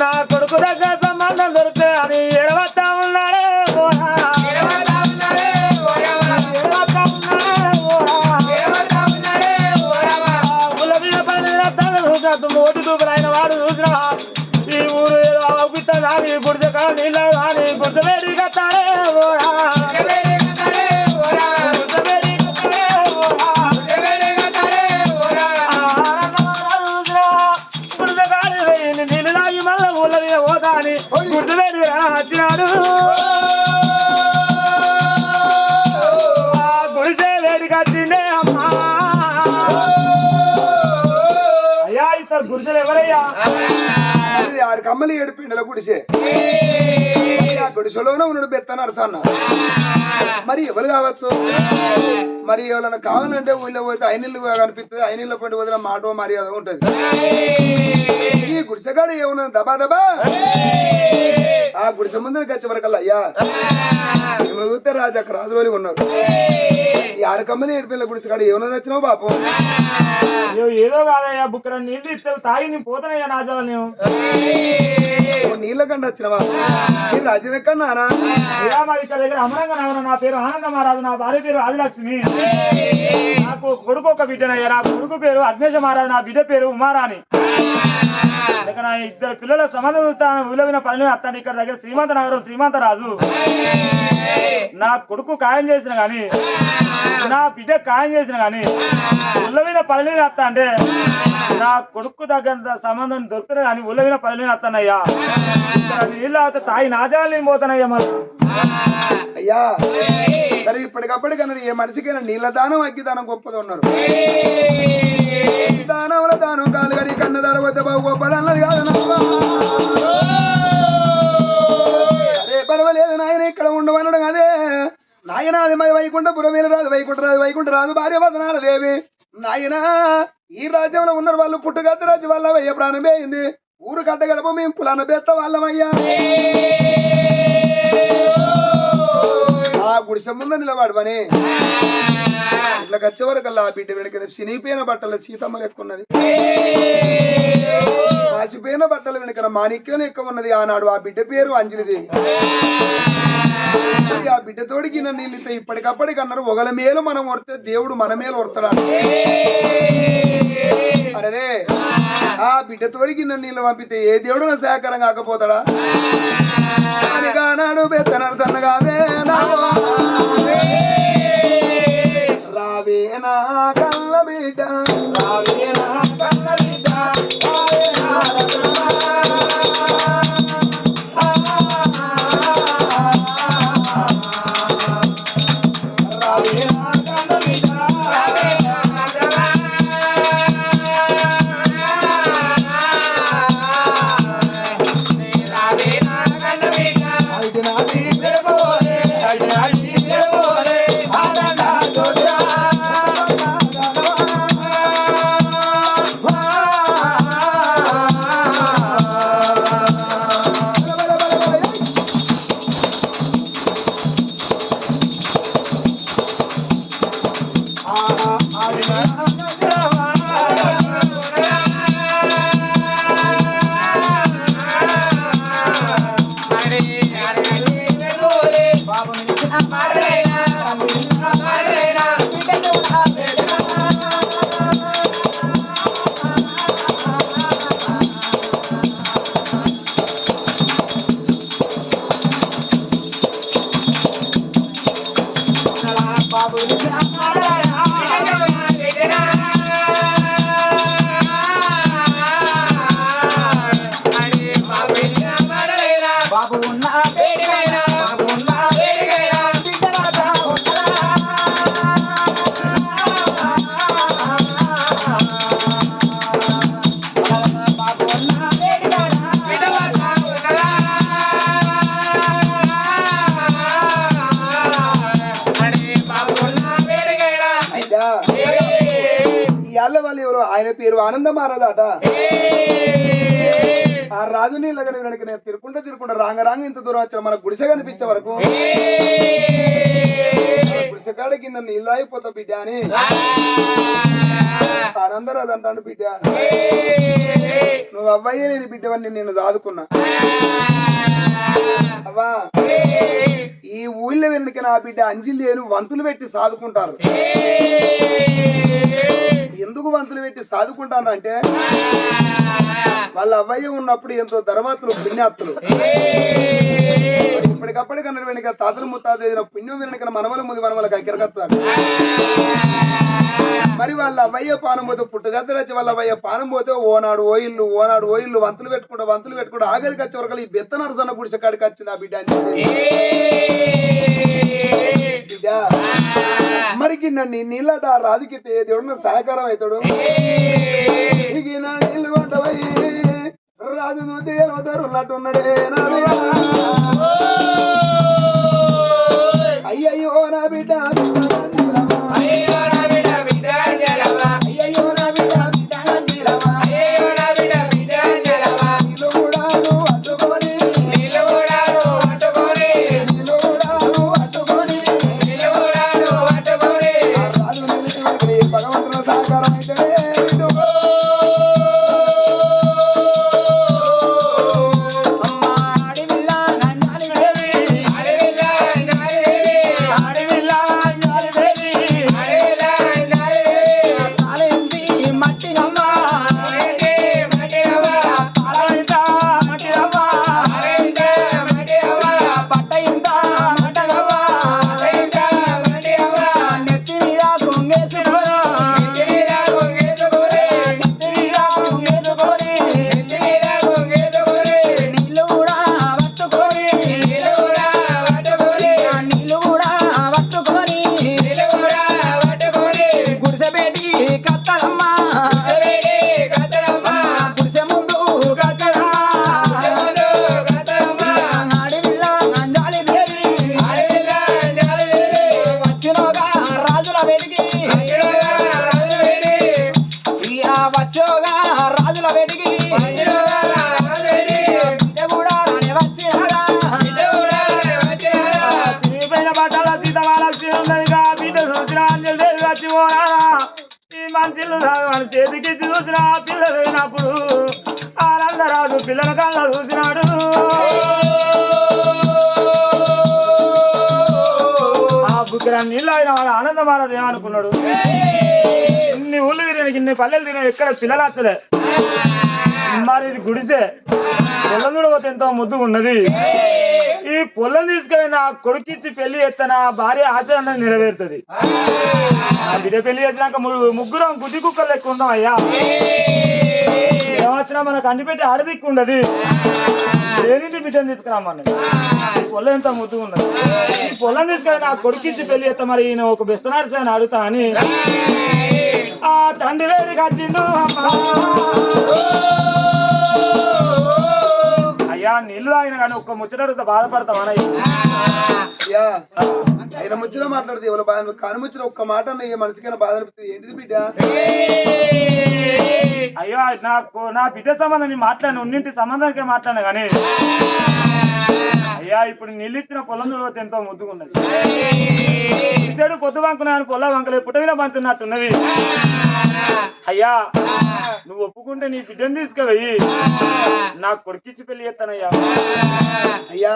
నా కొడుకు దగ్గర సంబంధం దొరికితే అని ఎడవతా ఉన్నాడే ఓటు దూపులు అయిన వాడు చూసినా ఈ ఊరు ఏదో అవుపిస్తా కానీ గుడిస కాడ నీళ్ళ కానీ గుడిస వేడి కట్టాడే నీళ్ళు తాగి మళ్ళా ఊళ్ళ మీద పోతా అని గుడిస వేడి వచ్చినాడు గుడిసే వేడికి వచ్చిండే అమ్మా గుడిసెలు ఎవరయ్యా ఆరు కమ్మలి 7 పిండల గుడిసే ఆ గుడిసెలోనే ఉన్నాడు బెత్తనారు సన్న మరి ఎవరు కావచ్చు మరి ఎవరైనా కావాలంటే ఊళ్ళో పోతే ఐనీళ్ళు కనిపిస్తుంది ఐనీళ్ళ పండి వదిన మాట మర్యాద ఉంటది ఈ గుడిసెగాడు ఏమన్నా దబా దబా ఆ గుడిసె ముందు గచ్చి వరకల్లా అయ్యా మేము చూస్తే రాజాక రాజువలి ఉన్నారు ఈ 6 కమ్మలి 7 పిండల గుడిసెగాడు ఏమన్నా నచ్చినావు పాపం ఏదో కాదయ్యా బుక్కడ నీళ్ళు ఇస్తే తాగి నేను పోతానయ్యా రాజాలు నేను నీళ్ళ కంటే వచ్చినవా నీ రాజ్యం ఎక్కడన్నారా ఇక్కడ దగ్గర అమరంగా నా పేరు ఆనంద మహారాజు నా భార్య పేరు ఆదిలక్ష్మి నాకు కొడుకు ఒక బిడ్డనయ్యా నా కొడుకు పేరు అగ్నేశ మహారాజు నా బిడ్డ పేరు ఉమారాణి నా 2 పిల్లల సంబంధం విలువైన పని అత్తాను ఇక్కడ దగ్గర శ్రీమంత నగరం శ్రీమంత రాజు నా కొడుకు ఖాయం చేసిన గాని నా బిడ్డ ఖాయం చేసిన గాని ఉల్లవిన పని అత్త అంటే నా కొడుకు దగ్గర సంబంధం దొరుకుతుంది కానీ ఉల్లవిన పని అత్తానయ్యా నీళ్ళు అవుతా తాయి నాజాలు పోతానయ్యా మరి అయ్యా సరే ఇప్పటికప్పటికన్నా ఏ మనిషికైనా నీళ్ళ దానం అగ్గి దానం గొప్పది ఉన్నారు దానముల దానం కాలుగడి కన్నదార వద్ద బాబు గొప్పది అన్నది కాదు అరే పర్వాలేదు నాయన ఇక్కడ ఉండవనడం అదే నాయన అది వైకుంఠపురం రాదు వైకుంఠ రాదు భార్య వదనాల దేవి నాయన ఈ రాజ్యంలో ఉన్న వాళ్ళు పుట్టుగద్ద రాజు వాళ్ళ అయ్యా ప్రాణం పోయింది ఊరు కట్ట గడప మేము పులాన బెత్త వాళ్ళమయ్యా ఆ గుడిసె ముందు నిలబడమని ఇట్లా వచ్చే వరకల్లా ఆ బిడ్డ వెనుక సినిపోయిన బట్టల సీతమ్మ ఎక్కున్నది మాసిపోయిన బట్టల వెనుక మాణిక్యం ఎక్కువ ఉన్నది ఆనాడు ఆ బిడ్డ పేరు అంజలిదేవి ఆ బిడ్డ తోడికిన నీళ్ళతో ఇప్పటికప్పటికి అన్నారు ఒకల మేలు మనం వస్తే దేవుడు మన మేలు వస్తాడు అరే ఆ బిడ్డ తోడికిన నీళ్ళు పంపితే ఏ దేవుడు నా సహకారం కాకపోతాడా అని కానాడు బెత్తనాడు సన్నగాదే రావే నా కళ్ళ బిడ్డ రావే నా కళ్ళ బిడ్డ I ఆయన పేరు ఆనంద మహారాజాట ఆ రాజు నీళ్ళ వెనక నేను తిరుకుంటా రాంగ ఇంత దూరం వచ్చిన మన గుడిసె కనిపించే వరకు గుడిసె కాడికి నన్ను ఇల్లు అయిపోతా బిడ్డ అని ఆనందరాజు అంటాను బిడ్డ నువ్వు అవ్వయ్యే నేను బిడ్డవని నేను దాదుకున్నా అవ్వా ఈ ఊళ్ళో వెనుక నా బిడ్డ అంజిలేను వంతులు పెట్టి సాదుకుంటారు ఎందుకు వంతులు పెట్టి సాదుకుంటాను అంటే వాళ్ళ అవ్వయ్య ఉన్నప్పుడు ఎంతో ధర్మాతులు పుణ్యాత్తులు ఇప్పటికప్పటికన్నా వెనుక తాతలు ముత్తాత పుణ్యం వెనుక మనవల ముందు మనవలకు అక్కెరగత్తాడు మరి వాళ్ళ అవ్వయ్య పానం పోతే పుట్టుగద్దలు వచ్చి వాళ్ళ అవ్వయ్య పానం పోతే ఓనాడు ఓ ఇల్లు వంతులు పెట్టుకుంటూ ఆఖరికి వచ్చే వరకు ఈ బెత్త నరసన్న గుడిసె కాడికి వచ్చింది ఆ బిడ్డ అని బిడ్డ మరికి నన్ను నీళ్ళట రాజుకి దేవుడు సహకారం అవుతాడు నీళ్ళు కొంటవై రాజు ఉన్నట్టున్నాడే నా బిడ్డ అయ్యయ్యో నా బిడ్డ అయ్యయ్యో నా బిడ్డ అయ్యయ్యో నా బిడ్డ నీళ్ళు కూడా అట్టుకొని భగవంతుని సహకారం అయితే చేతికి చూసిన పిల్ల పోయినప్పుడు ఆనందరాజు పిల్లల కళ్ళ చూసినాడు ఆ బుక్కిన నీళ్ళు ఆయన వాళ్ళ ఆనందమారాజు ఏమనుకున్నాడు ఇన్ని ఊళ్ళు తిరిగి ఇన్ని పల్లెలు తిరిగి ఎక్కడ పిల్లలు వస్తలే మరి ఇది గుడిసే పొలం చూడబోతే ఎంతో ముద్దుగా ఉన్నది ఈ పొలం తీసుకొని నా కొడుకిచ్చి పెళ్లి చేస్తే నా భార్య ఆశ అన్నది నెరవేరుతుంది ఆ బిడ్డ పెళ్లి చేసినాక ముగ్గురం గుడ్డి కుక్కలు లెక్క ఉంటాం అయ్యా ఏమొచ్చినా మనకు అన్ని పెట్టి ఆడదిక్కు ఉండదు దేనింటి బిడ్డను తీసుకురామన్నది ఈ పొలం ఎంత ముద్దుగా ఉన్నది ఈ పొలం తీసుకొని నా కొడుకిచ్చి పెళ్లి చేస్తే మరి ఈయన ఒక బెస్తనాడు అని అడుగుతా అని ఆ తండ్రి వేడి కట్టిండు అయ్యా నీళ్లు తాగిన కానీ ఒక్క ముచ్చట బాధపడతామా ఆయన ముచ్చట మాట్లాడితే ఎవరు బాధ కాని ముచ్చట ఒక్క మాట మనసుకైనా బాధ అనిపిస్తుంది ఏంటిది బిడ్డ అయ్యో నా బిడ్డ సంబంధం నేను మాట్లాడిన ఉన్నింటి సంబంధానికే మాట్లాడినా కానీ అయ్యా ఇప్పుడు నీళ్ళు ఇచ్చిన పొలం చూడవద్దు ఎంతో ముద్దుకున్నది ఇద్దరు పొద్దు వంకున్నాను పొల్ల వంకలే పుట్టవిలో పంచున్నట్టున్నది అయ్యా నువ్వు ఒప్పుకుంటే నీ బిడ్డను తీసుకుపోయి నాకు కొడుకిచ్చి పెళ్లి చేస్తానయ్యా అయ్యా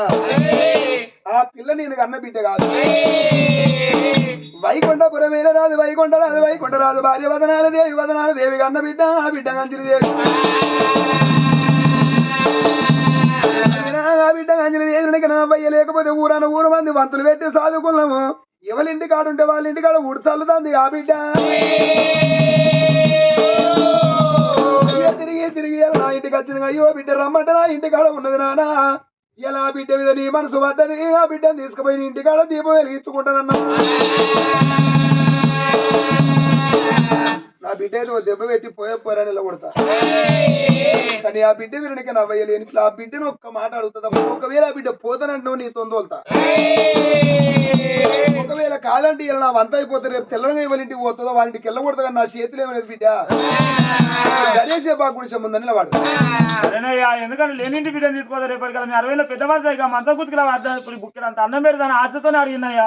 ఆ పిల్ల నేను కన్న బిడ్డ కాదు వైకుంఠపురమేల రాదు వైకుంఠరాదు భార్య వదనాలు దేవి కన్న బిడ్డ ఆ బిడ్డ కంచిరి దేవి బిడ్డ కంచిరి దేవి అవ్వయ్య లేకపోతే ఊరు మంది వంతులు పెట్టి సాదుకున్నాము ఎవరింటి కాడుంటే వాళ్ళ ఇంటి కాడ ఉడచల్లుతుంది ఆ బిడ్డ తిరిగి నా ఇంటికి వచ్చింది అయ్యో బిడ్డ రమ్మంటే నా ఇంటి కాడ ఉన్నది నానా ఇలా బిడ్డ మీద నీ మనసు పడ్డది ఆ బిడ్డను తీసుకుపోయి నీ ఇంటి కాడ దీపం వెలిగించుకుంటానన్నా నా బిడ్డ ఏదో దెబ్బ పెట్టి పోయని నిలబడతా కానీ ఆ బిడ్డ వీరికి నవ్వయ్యలేని ఆ బిడ్డను ఒక్క మాట అడుగుతుందా ఒకవేళ ఆ బిడ్డ పోతానంటున్నావు నీ తొందోలుతా ఒకవేళ కాదంటే ఇలా నా వంత అయిపోతే రేపు తెల్లంగా ఇవ్వాలి ఇంటికి పోతుందో వాళ్ళ ఇంటికి వెళ్ళకూడదు కానీ నా చేతులు ఏమనేది బిడ్డ గణేశే బాగా గుడిసే ముందని నిలబడు సరేనయ్యా ఎందుకంటే లేనింటి బిడ్డను తీసుకోదా రేపటి కదా మీ 60 పెద్ద మనసు ఇక మంచం కుతుకులా ఇప్పుడు బుక్కి అంత అన్నం పెడతాను ఆశతోనే అడిగినయ్యా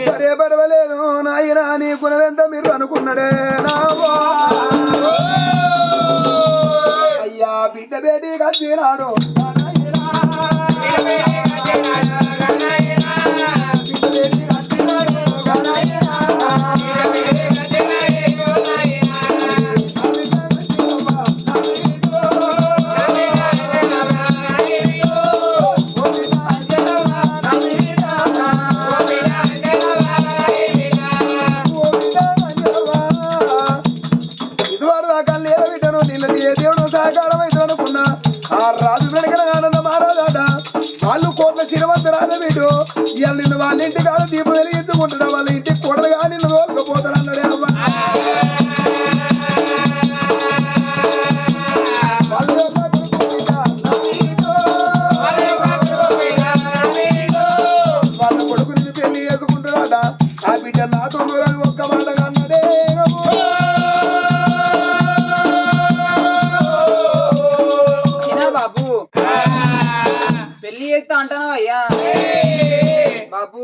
సరే పర్వాలేదు నాయన నీ గుణమెంత మీరు అనుకున్నాడే అయ్యా బిడ్డ బేటీ కట్టినాడు దేవుడు సహకారం అయితే అనుకున్నా ఆ రాజు వెనకన ఆనంద మహారాజాట వాళ్ళు కోట్ల శిరవంతరాలు వీడు ఇవాళ నిన్ను వాళ్ళ ఇంటి కాదు దీపం వెలిగించుకుంటున్నా వాళ్ళ ఇంటికి కొడలుగా నిన్ను తోలుకపోతాను అన్నాడే అవ్వ వాళ్ళ కొడుకు నిన్ను పెళ్లి చేసుకుంటున్నాడ ఆ బిడ్డ నాతో ఒక్క మాటగా అన్నాడే బాబు పెళ్లి చేస్తా అంటానా అయ్యా బాబు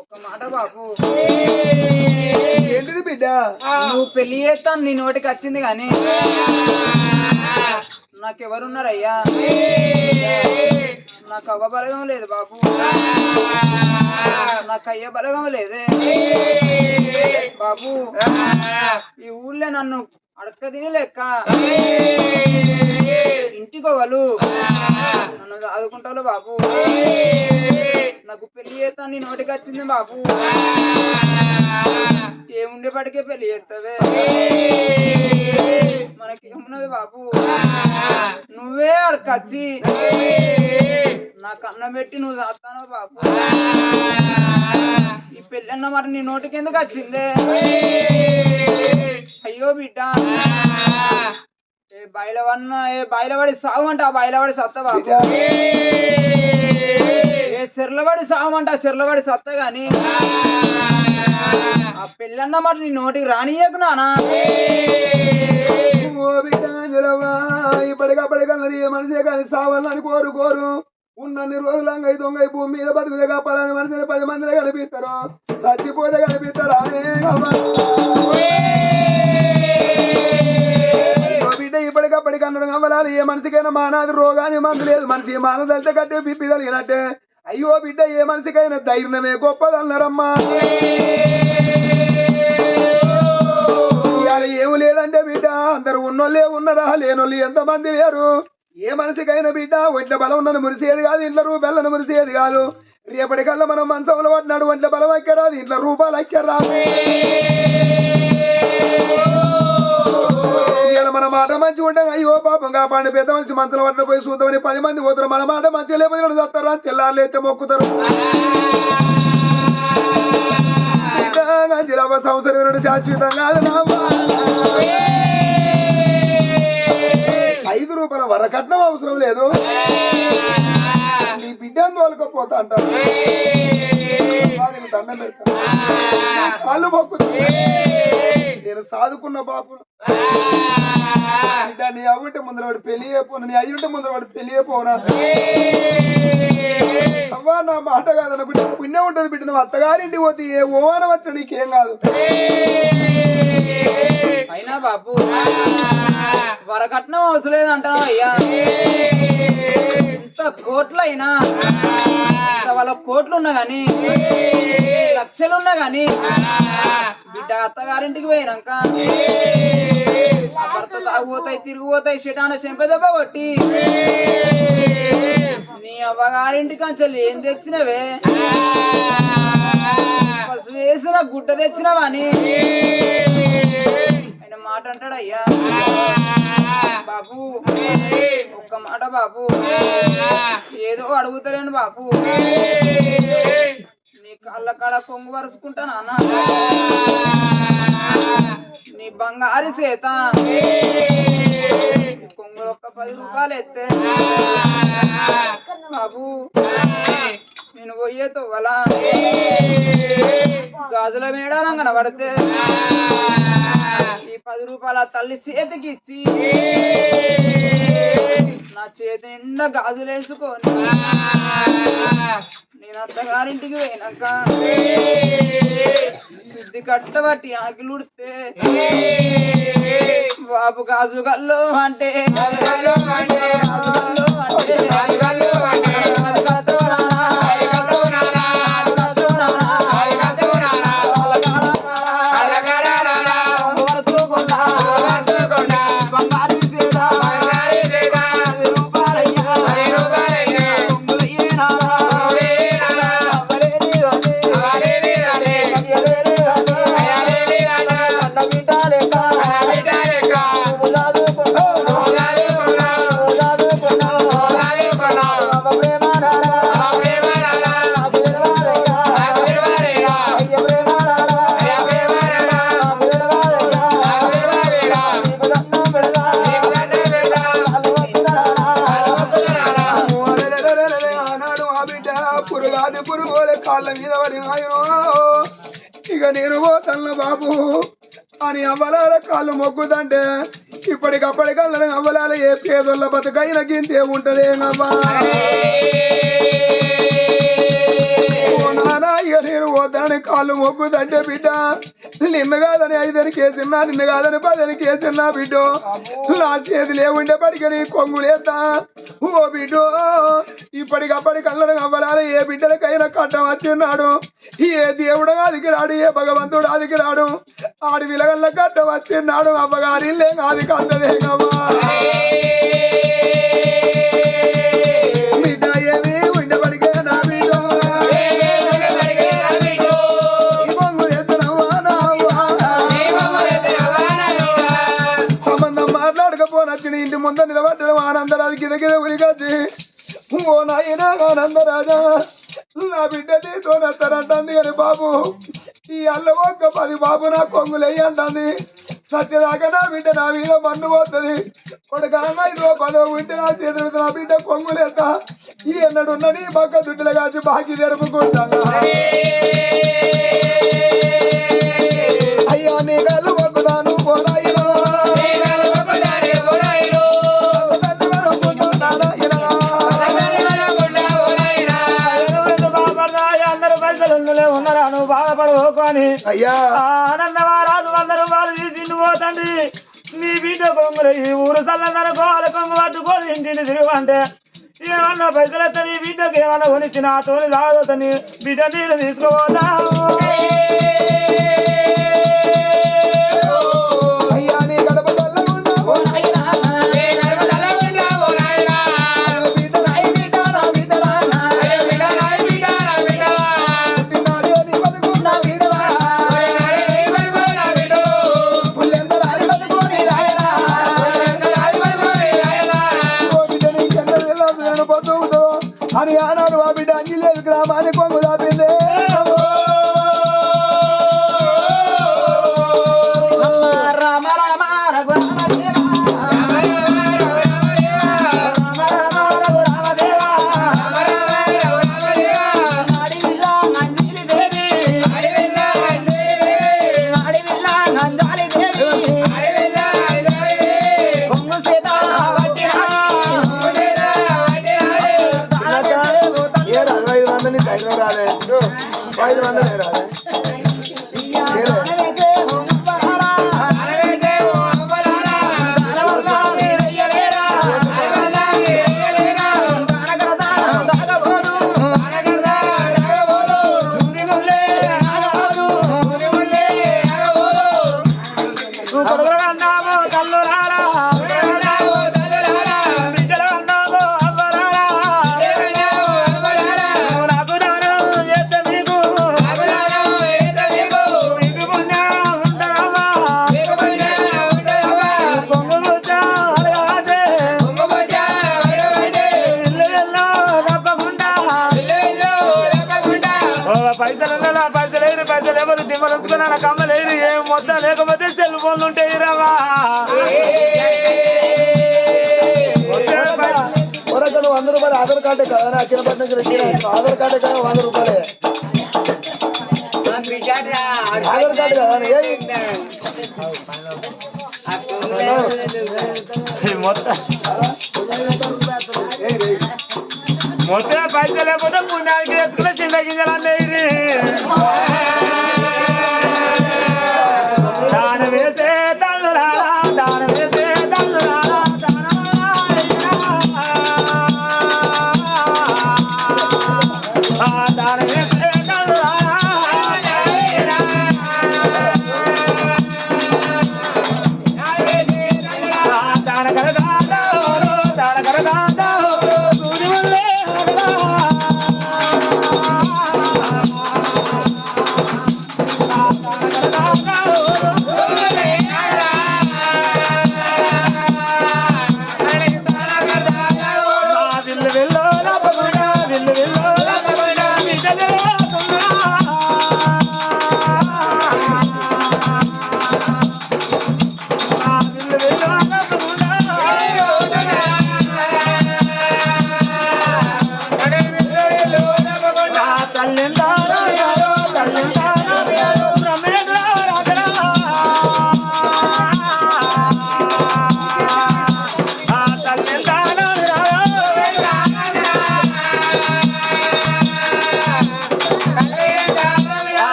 ఒక మాట బాబు ఏంటిది బిడ్డ నువ్వు పెళ్లి చేస్తాను నీ నోటికి వచ్చింది కానీ నాకెవరున్నారయ్యా నాకు అవ్వ బలగం లేదు బాబు నాకు అయ్య బలగం లేదే బాబు ఈ ఊళ్ళో నన్ను అడక్క తిని లెక్క ఇంటికోగలు నన్ను చదువుకుంటావు బాబు నాకు పెళ్లి చేస్తా నీ నోటికి వచ్చింది బాబు ఏముండేపటికే పెళ్లి చేస్తావే మనకేమున్నది బాబు నువ్వే అడకొచ్చి నాకు అన్నం పెట్టి నువ్వు చేస్తానో బాబు ఈ పెళ్ళి అన్న మరి నీ నోటికి ఎందుకు వచ్చిందే అయ్యో బిడ్డ ఏ బయలవాడి సాగుమంట ఆ బయలవాడి సత్త బాబు ఏ సిర్లవాడి సాగుమంట సిర్లవాడి సత్త గాని ఆ పెళ్ళన్న మరి నీ నోటికి రానియకు నానా ఇప్పటికప్పటికన్నది ఏ మనిషే కానీ సావాలని కోరు ఉన్నన్ని రోజులంగా దొంగ భూమి మీద బతుకుదే కాపాలని మనిషిని 10 మందిలో కనిపిస్తారు చచ్చిపోతే కనిపిస్తారా బిడ్డ ఇప్పటికప్పటికన్నారు అవ్వాలి ఏ మనిషికైనా మానాది రోగాన్ని మందు లేదు మనిషి మానదలితే కట్టే బిప్పి కలిగినట్టే అయ్యో బిడ్డ ఏ మనిషికైనా ధైర్యమే గొప్పదన్నారమ్మా ఇవాళ ఏమి లేదంటే బిడ్డ అందరు ఉన్నోళ్ళే ఉన్నారా లేనోళ్ళు ఎంతమంది లేరు ఏ మనిషికైనా బిడ్డ ఒంట్ల బలం ఉన్నది మురిసేది కాదు ఇంట్లో రూపాయలను మురిసేది కాదు రేపటికల్లా మనం మంచంలో పడినాడు ఒంట్ల బలం ఎక్కరాదు ఇంట్లో రూపాయలు ఎక్కరాదు ఇవాళ మన మాట మంచిగా ఉంటాం అయ్యో పాపం కాపాడి పెద్ద మనిషి మంచంలో పట్టిన పోయి చూద్దామని 10 మంది పోతారు మన మాట మంచిగా లేకపోతే చస్తారా తెల్లారులు అయితే మొక్కుతారు సంవత్సరం శాశ్వతంగా 5 రూపాయల వరకట్నం అవసరం లేదు నీ బిడ్డను తోలుకపోతా అంటారు దండం పెడతా వాళ్ళు మొక్కుతా నేను సాదుకున్న బాపు బిడ్డ నీ అవ్వుంటే ముందర వాడు పెళ్లి అయిపోను నీ అయ్యుంటే ముందర వాడు పెళ్లి అయిపోనా అవ్వా నా మాట కాదన్న బిడ్డ పుణ్యం ఉంటుంది బిడ్డ నువ్వు అత్తగారింటికి పోతే ఏ ఓవానం వచ్చా నీకేం కాదు అయినా బాబు వరకట్నం అవసరం లేదంటావా అయ్యా ఇంత కోట్లయినా వాళ్ళ కోట్లు ఉన్నా గాని లక్షలు ఉన్నా గాని బిడ్డ అత్తగారింటికి పోయినాక భర్త తాగుపోతాయి తిరిగిపోతాయి శటాన చెంపదెబ్బ కొట్టి నీ అవ్వగారింటికి అంచెలు ఏం తెచ్చినవే పసుపు వేసిన గుడ్డ తెచ్చినవా అని ఆయన మాట అంటాడు అయ్యా బాబు ఒక్క మాట బాబు ఏదో అడుగుతలేను బాబు నీ కాళ్ళ కాడ కొంగు వరుసుకుంటాను అన్న నీ బంగారు చేత కొంగు ఒక్క 10 రూపాయలు ఎత్తే బాబు నేను పోయే తోవలా గాజుల మేడారం కనబడితే ఈ 10 రూపాయల తల్లి చేతికి ఇచ్చి నా చేతి నిండా గాజులు వేసుకొని నేను అత్తగారింటికి పోయినాక శుద్ధి కట్టబట్టి ఆకిలుడితే బాబు గాజు గల్లు అంటే కాళ్ళ మీద పడి ఇక నేను పోతన్న బాబు అని అవ్వలాల కాళ్ళు మొక్కుదంటే ఇప్పటికప్పటికల్లా అవ్వలాల ఏ పేదోళ్ళ బతుకైన గింతే ఉంటదే అమ్మా ఇక నేను పోతానని కాళ్ళు మొక్కుదంటే బిడ్డ నిన్న కాదని 5 కేసిన్నా నిన్న కాదని 10 కేసిన్నా బిడ్డో నా చేతి లేవుండే పడికని కొంగులేద్దా ఓ బిడ్డో ఇప్పటికప్పటికల్లా అవ్వలాల ఏ బిడ్డలకైనా కట్టం వచ్చిన్నాడు ఏ దేవుడు అదికి రాడు ఏ భగవంతుడు అదికి రాడు ఆడి విలగల్ల కట్టం వచ్చిన్నాడు అవ్వగారి అది కట్టదే బిడ్డ ఏమి ఉండబడికే నా బిడ్డో సంబంధం మాట్లాడకపోనొచ్చిన ఇంటి ముందు నిలబడ్డడం ఆనందరాజు కింద కింద ఉరికొచ్చి ఓ నాయనా ఆనందరాజా నా బిడ్డ నీతో నస్తారంటుంది కానీ బాబు ఈ అల్ల ఒక్క 10 బాబు నా కొంగులయ్యి అంటుంది సత్యదాకా నా బిడ్డ నా మీద మన్ను పోతుంది కొడుక 5 10 ఉంటే నా చేతులు నా బిడ్డ కొంగులేస్తా ఈ ఎన్నడున్న నీ పక్క దుడ్డులు కాచి బాకీ జరుపుకుంటాను అయ్యా నీ కళ్ళు మొక్కుతాను పోరాయినా ఉన్నారా నువ్వు బాధపడబోకొని అయ్యా ఆనందమారాజు 100 రూపాయలు తీసిండు పోతండి నీ బిడ్డ కొంగులు ఈ ఊరు చల్లదనుకోవాలి కొంగు పట్టుకొని ఇంటిని తిరిగంటే ఏమన్నా పైసలు వస్తే నీ బిడ్డకి ఏమన్నా కొనిచ్చి నాతో రాదని బిడ్డ నీళ్ళు తీసుకోపోతా అయ్యా నీ గడప అని ఆనాడు ఆ బిడ్డ అంగిలేదు గ్రామానికి కొంగు దాపిందే రామ రామ రాలేదు 500 రాలేదు పైసలు లేకపోతే దిమ్మలుకున్నా నా కమ్మలేని ఏం మొత్తం లేకపోతే సెల్ ఫోన్లు ఉంటాయి రావా కొరకలు 100 రూపాయలు ఆధార్ కార్డే కదా అఖిల పట్నం ఆధార్ కార్డే కదా 100 రూపాయలే ఆధార్ కార్డు కదా మొత్తం పైసలు లేకపోతే పుణ్యానికి ఎత్తుకున్న చిన్న గింజలు అన్నీ దాని వేసే తల్లు రాలా దాని వేసే తల్లు రాలా దాని వేసే తల్లు రాలా దాన కరగాదా దాన కరగాదా సూర్యుడు వల్లే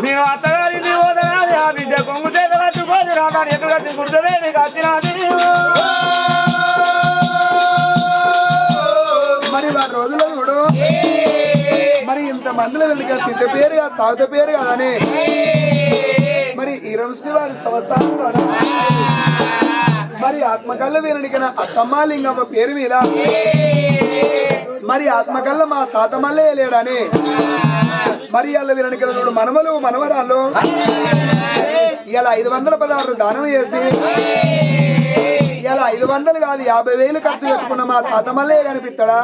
నేను అత్తగారి ఓదనాలి ఆ బిడ్డ కొంగుటే కట్టుకోదు రాని ఎటుగా గుర్తులే నీకు వచ్చినది మరి వారి రోజుల్లో చూడు మరి ఇంత మందిలో తింట పేరు కాదు తాత పేరు కాదని మరి ఈ శ్రీ వారి సంవత్సరంలో మరి ఆత్మకల్ల వీరనికన అత్తమ్మాలింగమ్మ పేరు మీద మరి ఆత్మకల్ల మా తాతమల్లే లేడని మరి అల్ల వీరనికన చూడు మనవలు మనవరాళ్ళు ఇలా 516 దానం చేసి ఇలా 500 కాదు 50,000 ఖర్చు పెట్టుకున్న మా తాతమల్లే కనిపిస్తాడా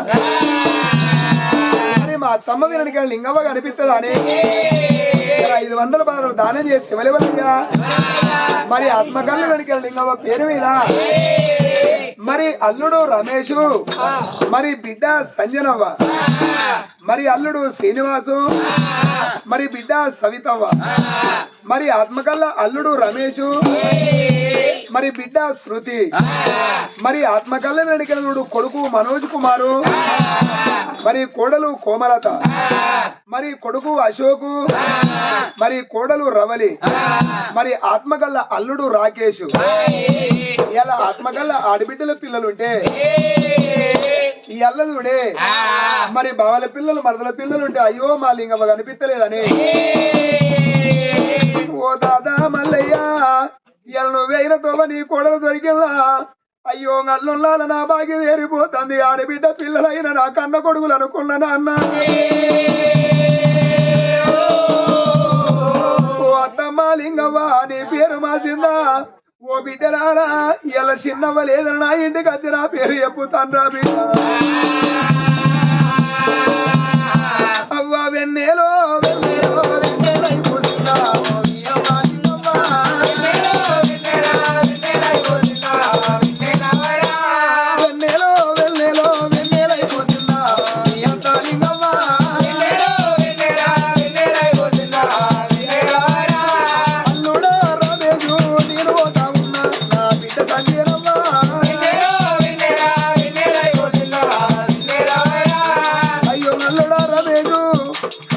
మరి మా అత్తమ్మ వీరనికన లింగమ్మ కనిపిస్తుందా అని 516 దానం చేసి శివలివలయ్యా మరి ఆత్మకల్లు వెనుక లింగమ్మ పేరు మీద మరి అల్లుడు రమేష్ మరి బిడ్డ సంజనవ్వ మరి అల్లుడు శ్రీనివాసు మరి బిడ్డ సవితవ్వ మరి ఆత్మకల్ల అల్లుడు రమేష్ మరి బిడ్డ శృతి మరి ఆత్మకల్ల వెనుకలుడు కొడుకు మనోజ్ కుమారు మరి కోడలు కోమలత మరి కొడుకు అశోకు మరి కోడలు రవలి మరి ఆత్మకల్ల అల్లుడు రాకేష్ ఇలా ఆత్మకల్ల ఆడబిడ్డల పిల్లలుంటే ఈ అల్లదుడే మరి బావల పిల్లలు మరదల పిల్లలుంటే అయ్యో మా లింగమ్మ కనిపించలేదని ఓ దాదా మల్లయ్య ఇలా నువ్వేన తోవ నీ కోడలు దొరికిందా అయ్యో అల్లుల్లాల నా బాగి వేరిపోతుంది ఆడబిడ్డ పిల్లలైన నా కన్న కొడుకులు అనుకున్నాను అన్న ఓ అత్తమ్మ లింగవ్వ నీ పేరు మాసిందా ఓ బిడ్డలారా ఇలా చిన్నవ్వ లేదని నా ఇంటికి వచ్చి నా పేరు చెప్పుతాన్రా బిడ్డ అవ్వ వెన్నెలో వెన్నెలో వెన్నెలైపోతున్నా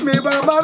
మీ బాబా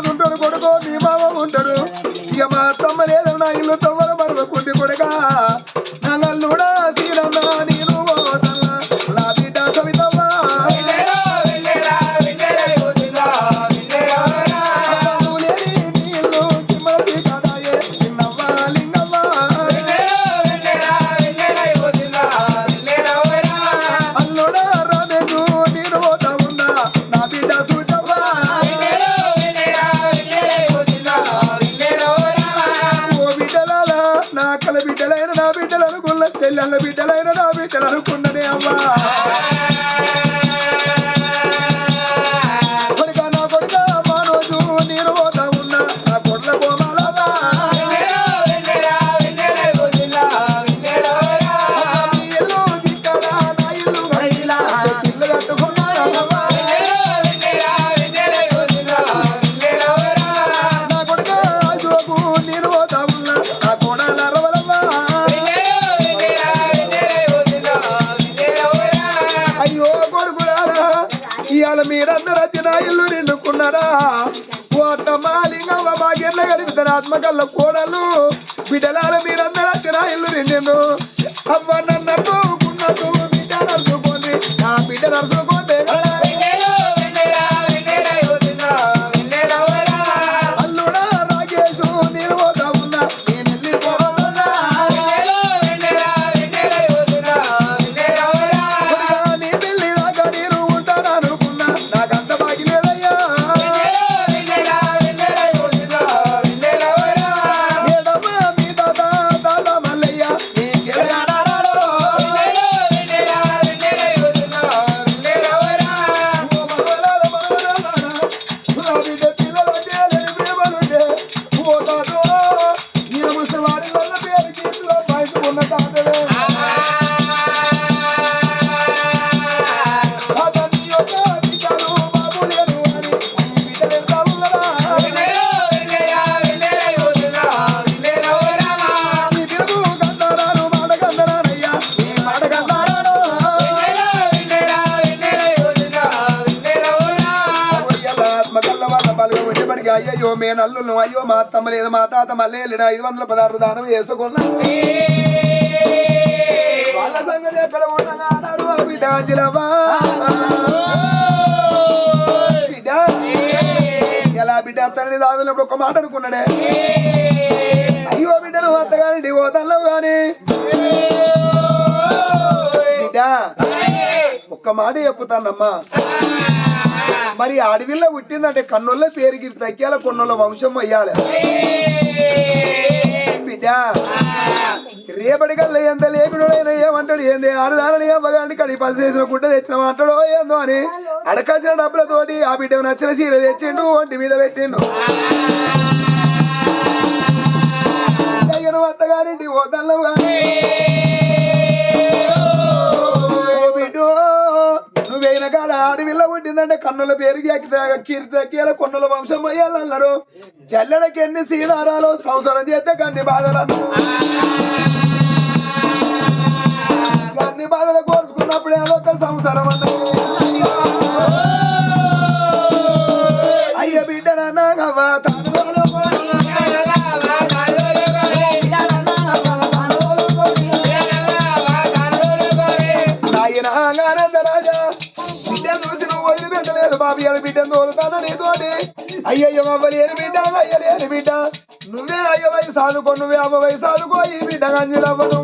ఇళ్ళ బిడ్డలైన నా బిడ్డలు అనుకున్ననే అమ్మా కొడుక నా కొడుక మా రోజు నేను పోతా ఉన్నా నా కొట్ల కోమాలమ్మా ఇల్లు దిక్కడా నా ఇల్లు ఇల్లు కట్టుకున్నారమ్మా నా కొడుక జోగు నేను పోతా ఉన్నా నా కోణాల రవలమ్మా అయ్యో కొడుకులారా ఇవాళ మీరందరూ వచ్చి నా ఇల్లు నిండుకున్నారా ఓ తమ్మాలింగవ్వ బాగెళ్ళ గడుపుతారు ఆత్మకల్ల కోడలు బిడ్డలాల మీరందరూ వచ్చి నా ఇల్లు నిండు అవ్వ నన్ను అర్థుకున్నట్టు బిడ్డ నడుచుకోండి నా బిడ్డ నడుచుకోండి అల్లుడా రాగేశు నేను పోతా ఉన్నా నేను వెళ్ళిపోతున్నా నీ పెళ్లి దాకా నేను ఉంటాను అనుకున్నా నాకంత బాగి లేదయ్యా ఏడమ్మా మీ తాత తాత మల్లయ్య నీకెడగాడారాడో నా బిడ్డ పిల్లలంటే లేని ప్రేమలుంటే ఓ తాతో నేను ముసలివాడి వల్ల పేరుకి ఇంట్లో బయట ఉన్న తాతలే అతని యొక్క బిడ్డలు బాబు లేరు అని ఈ బిడ్డలు ఎంత ఉన్నరా నీ పిలుపు గంధారాలు మాట గంధరానయ్యా నీ మాట గంధారాడు ఆత్మకల్ల వాళ్ళ బలుగు ఉండేపటికి అయ్యయ్యో మే నల్లును అయ్యో మా అత్తమ్మ లేదు మా తాత మళ్ళీ వెళ్ళిన 516 దానం వేసుకున్నా వాళ్ళ సంగతి ఎక్కడ ఉండగా అన్నాడు ఆ బిడ్డ అంజలవ్వ. బిడ్డ ఎలా బిడ్డ అత్తని దాదులప్పుడు ఒక మాట అనుకున్నాడే అయ్యో బిడ్డను అత్తగాని పోతాను గాని బిడ్డ ఒక్క మాట చెప్పుతానమ్మా మరి అడవిలో పుట్టిందంటే కన్నుల పేరుకి తగ్గాల కొన్నుల వంశం అయ్యాలి బిడ్డ రేపటి కల్లా ఎంత లేకుడైనా ఏమంటాడు ఏంది ఆడదానని అవ్వగాని కడి పని చేసిన గుడ్డ తెచ్చిన అంటాడో ఏందో అని అడకాల్సిన డబ్బులతోటి ఆ బిడ్డ నచ్చిన చీర తెచ్చిండు ఒంటి మీద పెట్టిండు తగిన అత్తగారింటి పోతాను కానీ నువ్వేన కాడ అడవిలో పుట్టిందంటే కన్నుల పేరుకి కీర్తి తగ్గేలా కొన్నుల వంశం అయ్యాలన్నారు జల్లెడకి ఎన్ని సీనారాలు సంవత్సరం చేస్తే కన్ని బాధలు కన్ని బాధలు కోరుకున్నప్పుడు అదొక సంవత్సరం అన్నారు అయ్య బిడ్డనన్నాగవ్వ రాజా బిడ్డ చూసి నువ్వు వదిలిపెట్టలేదు బాబు అని బిడ్డను తోలుతాను నీతోటి అయ్యయ్య అవ్వలేని బిడ్డ అయ్యలేని బిడ్డ నువ్వే అయ్య వయసు సాదుకో నువ్వే అవ్వ వయసు సాదుకో ఈ బిడ్డ గంజిలవ్వను